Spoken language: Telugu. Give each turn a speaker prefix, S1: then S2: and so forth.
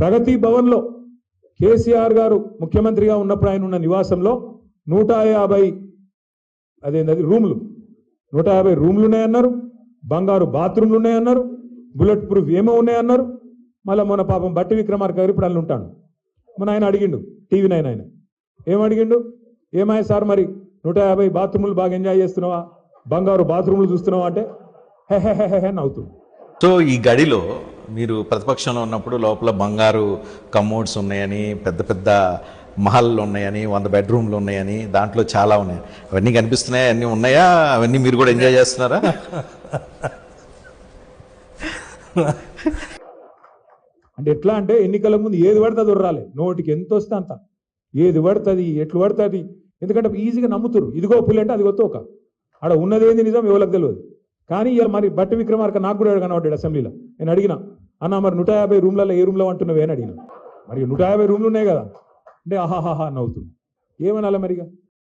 S1: ప్రగతి భవన్లో కేసీఆర్ గారు ముఖ్యమంత్రిగా ఉన్నప్పుడు ఆయన ఉన్న నివాసంలో 150 అదేంటది రూములు 150 రూములు ఉన్నాయన్నారు, బంగారు బాత్రూమ్లు ఉన్నాయన్నారు, బుల్లెట్ ప్రూఫ్ ఏమో ఉన్నాయన్నారు. మళ్ళీ మొన్న పాపం బట్టి విక్రమార్క గారు ఇప్పుడు అల్లు ఉంటాడు. మొన్న ఆయన అడిగిండు TV9 ఆయన ఏమడిగిండు, ఏమాయ సార్ మరి 150 బాత్రూములు బాగా ఎంజాయ్ చేస్తున్నావా, బంగారు బాత్రూములు చూస్తున్నావా అంటే హెహెహెహె నవ్వుతుంది.
S2: సో ఈ గడిలో మీరు ప్రతిపక్షంలో ఉన్నప్పుడు లోపల బంగారు కమోడ్స్ ఉన్నాయని, పెద్ద పెద్ద మహల్లు ఉన్నాయని, 100 బెడ్రూమ్లు ఉన్నాయని, దాంట్లో చాలా ఉన్నాయి. అవన్నీ కనిపిస్తున్నాయా? అన్నీ ఉన్నాయా? అవన్నీ మీరు కూడా ఎంజాయ్ చేస్తున్నారా?
S1: అంటే ఎట్లా అంటే ఎన్నికల ముందు ఏది పడుతుంది ఉర్రాలి, నోటికి ఎంత వస్తే అంత, ఏది పడుతుంది ఎట్లు పడుతుంది. ఎందుకంటే ఈజీగా నమ్ముతురు, ఇదిగో పులి అంటే అది తోక, ఆడ ఉన్నదేంది నిజం ఎవరికి తెలియదు. కానీ ఇవాళ మరి బట్టి విక్రమార్క నాకు కూడా కనబడ్డాడు అసెంబ్లీలో. నేను అడిగిన, అన్న మరి 150 రూమ్లలో ఏ రూమ్లో అంటున్నావే అని అడిగిన. మరి 150 రూమ్లు ఉన్నాయి కదా అంటే ఆహాహాహా నవ్వుతుంది. ఏమనాలి మరిగా.